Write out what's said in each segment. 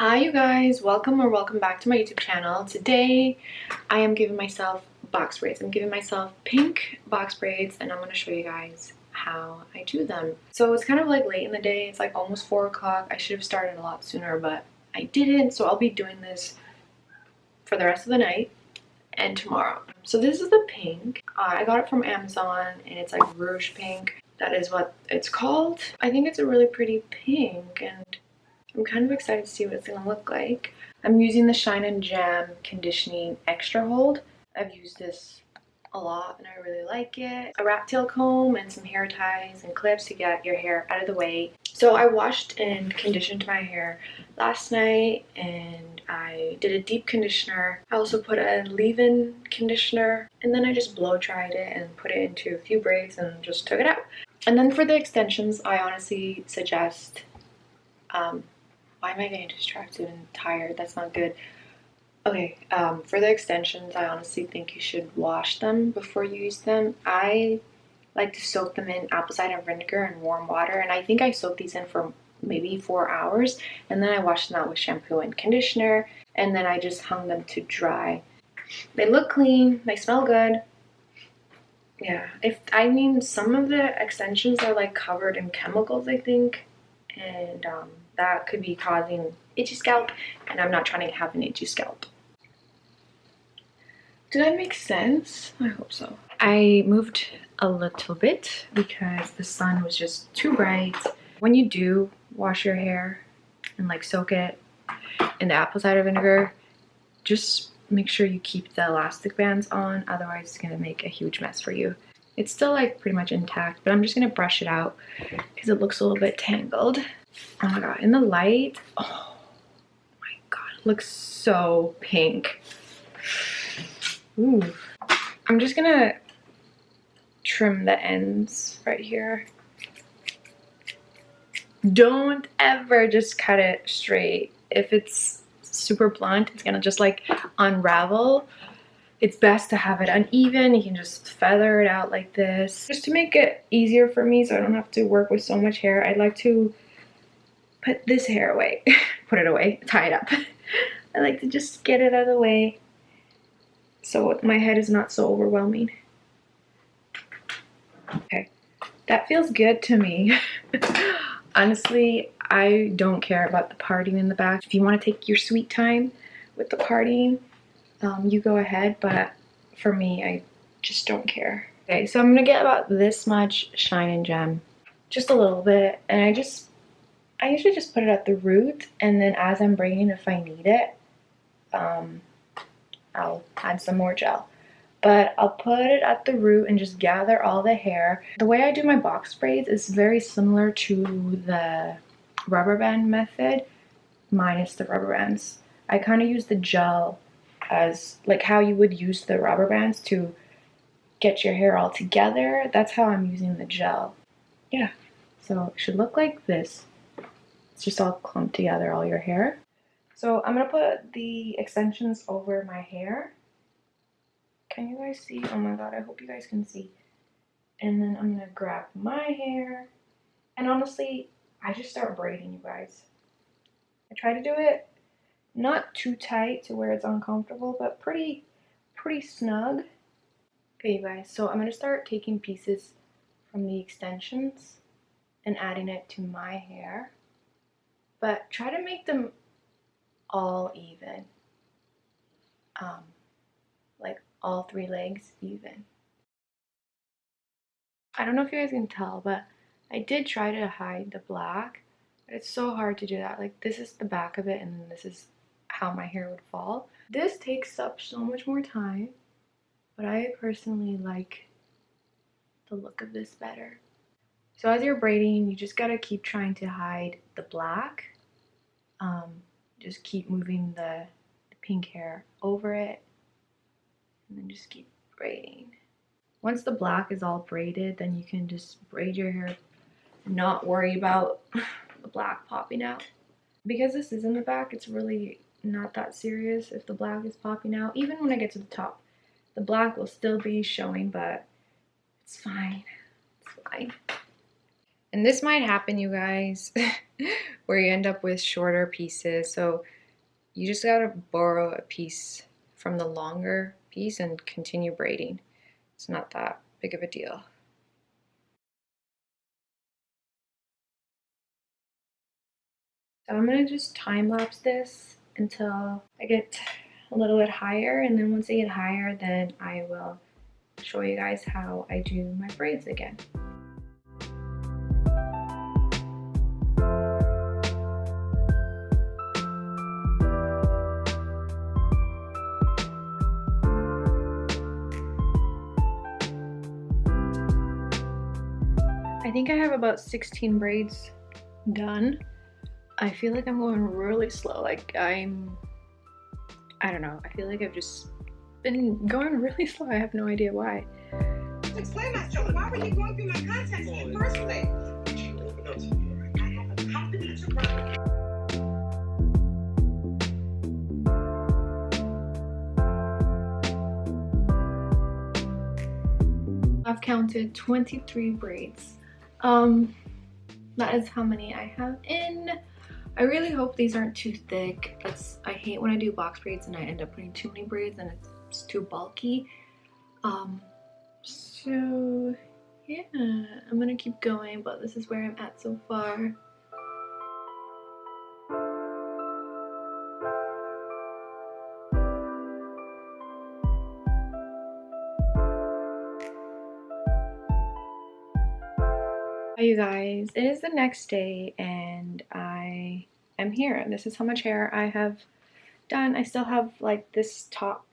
Hi you guys, welcome back to my YouTube channel. Today I am giving myself box braids. I'm giving myself pink box braids and I'm going to show you guys how I do them. So it's kind of like late in the day, it's like almost 4 o'clock. I should have started a lot sooner but I didn't, so I'll be doing this for the rest of the night and tomorrow. So this is the pink. I got it from Amazon and it's like Rouge pink. That is what it's called. I think it's a really pretty pink and I'm kind of excited to see what it's going to look like. I'm using the Shine and Jam Conditioning Extra Hold. I've used this a lot and I really like it. A rat tail comb and some hair ties and clips to get your hair out of the way. So I washed and conditioned my hair last night and I did a deep conditioner. I also put a leave-in conditioner and then I just blow dried it and put it into a few braids and just took it out. And then for the extensions, I honestly suggest why am I getting distracted and tired? That's not good. Okay, for the extensions, I honestly think you should wash them before you use them. I like to soak them in apple cider vinegar and warm water, and I think I soaked these in for maybe 4 hours, and then I washed them out with shampoo and conditioner, and then I just hung them to dry. They look clean, they smell good. Yeah, some of the extensions are like covered in chemicals, I think, and that could be causing itchy scalp, and I'm not trying to have an itchy scalp. Did that make sense? I hope so. I moved a little bit because the sun was just too bright. When you do wash your hair and like soak it in the apple cider vinegar, just make sure you keep the elastic bands on, otherwise it's gonna make a huge mess for you. It's still like pretty much intact, but I'm just gonna brush it out because it looks a little bit tangled. Oh my god, in the light, oh my god, it looks so pink. Ooh. I'm just gonna trim the ends right here. Don't ever just cut it straight. If it's super blunt, it's gonna just like unravel. It's best to have it uneven. You can just feather it out like this. Just to make it easier for me so I don't have to work with so much hair, I'd like to put this hair away. Put it away, tie it up. I like to just get it out of the way so my head is not so overwhelming. Okay, that feels good to me. Honestly, I don't care about the parting in the back. If you want to take your sweet time with the parting, you go ahead, but for me, I just don't care. Okay, so I'm gonna get about this much Shine and Gem, just a little bit, and I usually just put it at the root, and then as I'm braiding, if I need it, I'll add some more gel. But I'll put it at the root and just gather all the hair. The way I do my box braids is very similar to the rubber band method, minus the rubber bands. I kind of use the gel as like how you would use the rubber bands to get your hair all together. That's how I'm using the gel. Yeah, so it should look like this. It's just all clumped together, all your hair. So I'm gonna put the extensions over my hair. Can you guys see? Oh my god, I hope you guys can see. And then I'm gonna grab my hair. And honestly, I just start braiding, you guys. I try to do it not too tight to where it's uncomfortable, but pretty snug. Okay, you guys, so I'm gonna start taking pieces from the extensions and adding it to my hair. But try to make them all even. Like all 3 legs even. I don't know if you guys can tell, but I did try to hide the black, but it's so hard to do that. Like this is the back of it and then this is how my hair would fall. This takes up so much more time, but I personally like the look of this better. So as you're braiding, you just gotta keep trying to hide the black. Just keep moving the pink hair over it and then just keep braiding. Once the black is all braided, then you can just braid your hair and not worry about the black popping out. Because this is in the back, it's really not that serious if the black is popping out. Even when I get to the top, the black will still be showing, but it's fine. It's fine. And this might happen, you guys, where you end up with shorter pieces. So you just gotta borrow a piece from the longer piece and continue braiding. It's not that big of a deal. So I'm gonna just time lapse this until I get a little bit higher, and then once I get higher, then I will show you guys how I do my braids again. I think I have about 16 braids done. I feel like I'm going really slow. Like I don't know. I feel like I've just been going really slow. I have no idea why. Explain myself. Why were you going through my contacts in the first place? I have a company to run. I've counted 23 braids. That is how many I have in. I really hope these aren't too thick. I hate when I do box braids and I end up putting too many braids and it's too bulky. So yeah, I'm gonna keep going, but this is where I'm at so far. Hi you guys, it is the next day and I am here. This is how much hair I have done. I still have like this top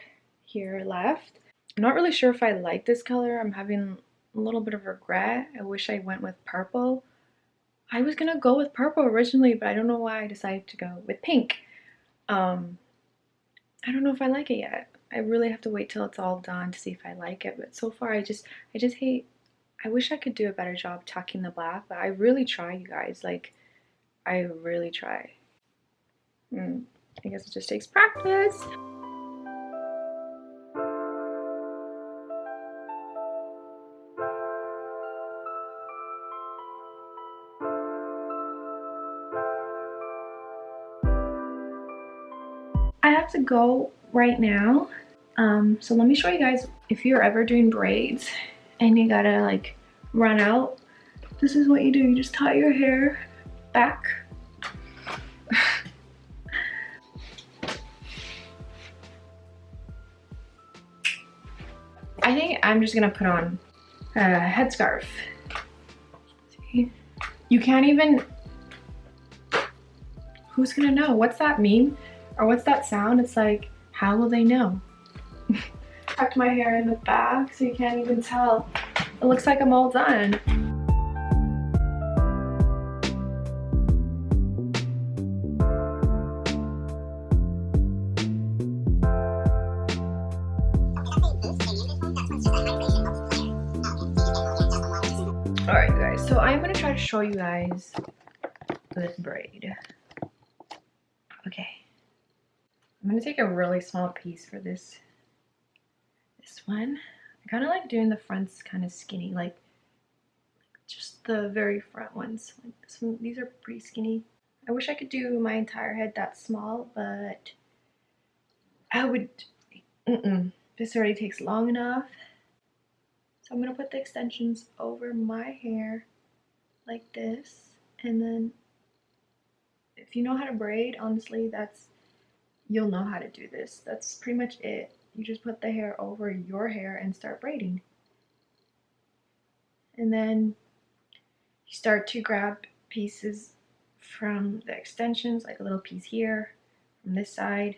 here left. I'm not really sure if I like this color. I'm having a little bit of regret. I wish I went with purple. I was gonna go with purple originally, but I don't know why I decided to go with pink. I don't know if I like it yet. I really have to wait till it's all done to see if I like it, but so far I just hate. I wish I could do a better job tucking the black, but I really try, you guys. Like, I really try. I guess it just takes practice. I have to go right now. So let me show you guys, if you're ever doing braids and you gotta like run out, this is what you do. You just tie your hair back. I think I'm just gonna put on a headscarf. See? You can't even, who's gonna know? What's that mean? Or what's that sound? It's like, how will they know? Tucked my hair in the back so you can't even tell. It looks like I'm all done. Alright guys, so I'm gonna try to show you guys this braid. Okay. I'm gonna take a really small piece for this one. I kind of like doing the fronts kind of skinny, like just the very front ones. Like this one, these are pretty skinny. I wish I could do my entire head that small, but I would, this already takes long enough. So I'm gonna put the extensions over my hair like this, and then if you know how to braid, honestly, you'll know how to do this. That's pretty much it. You just put the hair over your hair and start braiding. And then you start to grab pieces from the extensions, like a little piece here from this side.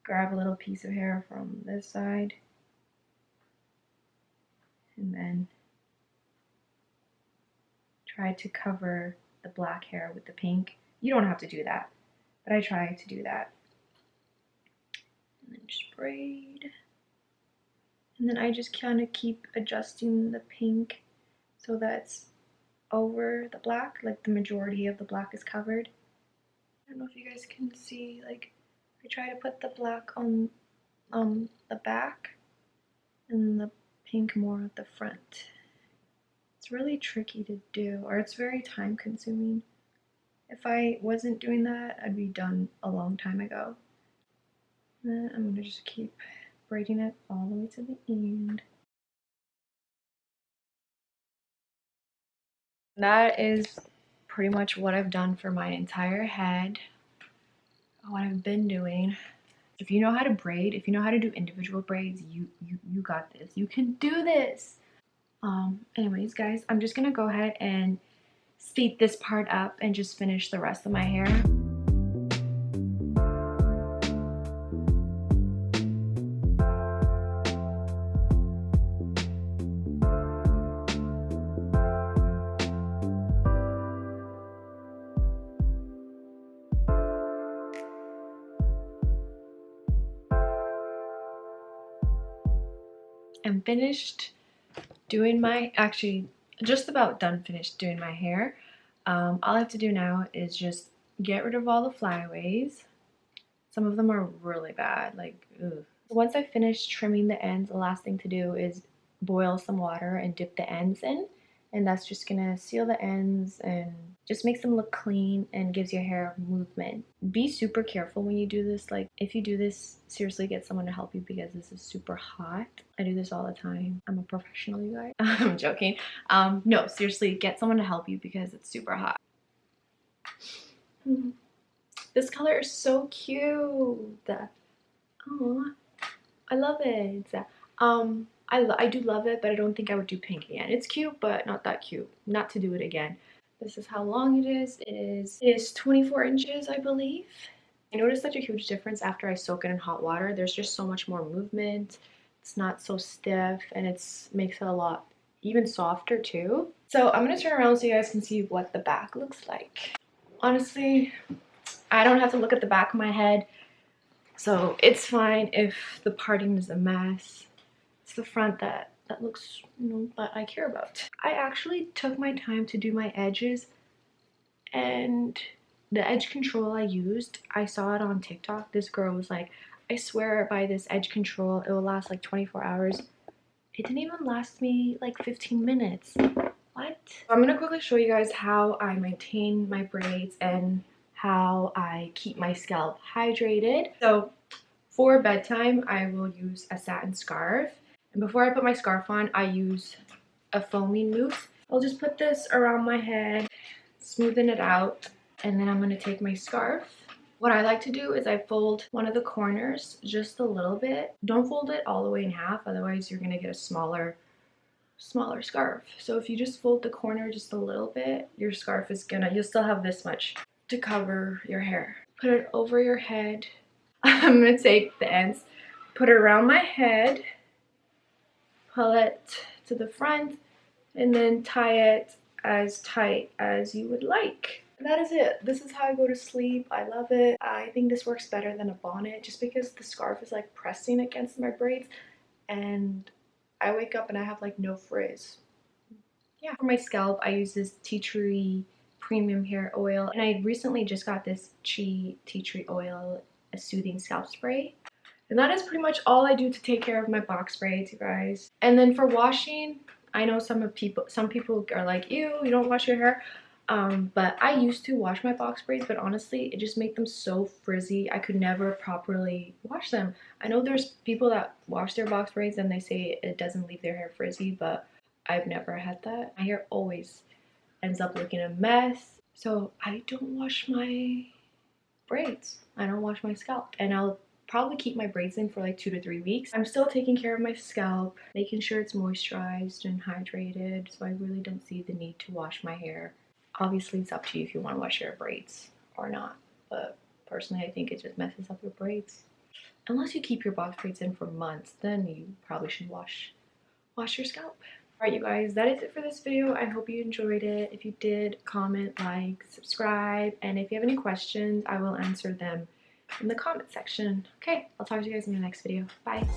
Grab a little piece of hair from this side. And then try to cover the black hair with the pink. You don't have to do that, but I try to do that. And then just braid. And then I just kind of keep adjusting the pink so that's over the black, like the majority of the black is covered. I don't know if you guys can see, like I try to put the black on the back and the pink more at the front. It's really tricky to do, or it's very time consuming. If I wasn't doing that, I'd be done a long time ago. Then I'm gonna just keep braiding it all the way to the end. That is pretty much what I've done for my entire head, what I've been doing. If you know how to braid, if you know how to do individual braids, you got this. You can do this. Anyways, guys, I'm just gonna go ahead and speed this part up and just finish the rest of my hair. I'm finished doing my, actually just about done finished doing my hair. All I have to do now is just get rid of all the flyaways. Some of them are really bad, like, ugh. Once I finish trimming the ends, the last thing to do is boil some water and dip the ends in, and that's just gonna seal the ends and just makes them look clean and gives your hair movement. Be super careful when you do this. Like, if you do this, seriously get someone to help you because this is super hot. I do this all the time. I'm a professional, you guys. I'm joking. No, seriously, get someone to help you because it's super hot. This color is so cute. Oh, I love it. I do love it, but I don't think I would do pink again. It's cute, but not that cute. Not to do it again. This is how long it is. It is 24 inches, I believe. I noticed such a huge difference after I soak it in hot water. There's just so much more movement. It's not so stiff, and it makes it a lot even softer too. So I'm gonna turn around so you guys can see what the back looks like. Honestly, I don't have to look at the back of my head, so it's fine if the parting is a mess. It's the front that looks, you know, that I care about. I actually took my time to do my edges, and the edge control I used, I saw it on TikTok. This girl was like, I swear by this edge control, it will last like 24 hours. It didn't even last me like 15 minutes. What? I'm gonna quickly show you guys how I maintain my braids and how I keep my scalp hydrated. So for bedtime, I will use a satin scarf. And before I put my scarf on, I use a foaming mousse. I'll just put this around my head, smoothen it out, and then I'm gonna take my scarf. What I like to do is I fold one of the corners just a little bit. Don't fold it all the way in half, otherwise you're gonna get a smaller scarf. So if you just fold the corner just a little bit, your scarf is you'll still have this much to cover your hair. Put it over your head. I'm gonna take the ends, put it around my head, pull it to the front, and then tie it as tight as you would like. And that is it. This is how I go to sleep. I love it. I think this works better than a bonnet just because the scarf is like pressing against my braids, and I wake up and I have like no frizz. Yeah. For my scalp, I use this tea tree premium hair oil, and I recently just got this tea tree oil, a soothing scalp spray. And that is pretty much all I do to take care of my box braids, you guys. And then for washing, I know some people are like, ew, you don't wash your hair. But I used to wash my box braids, but honestly, it just made them so frizzy. I could never properly wash them. I know there's people that wash their box braids and they say it doesn't leave their hair frizzy, but I've never had that. My hair always ends up looking a mess. So I don't wash my braids. I don't wash my scalp, and I'll probably keep my braids in for like 2 to 3 weeks. I'm still taking care of my scalp, making sure it's moisturized and hydrated, so I really don't see the need to wash my hair. Obviously, it's up to you if you want to wash your braids or not, but personally, I think it just messes up your braids. Unless you keep your box braids in for months, then you probably should wash your scalp. Alright, you guys, that is it for this video. I hope you enjoyed it. If you did, comment, like, subscribe, and if you have any questions, I will answer them in the comment section. Okay, I'll talk to you guys in the next video. Bye.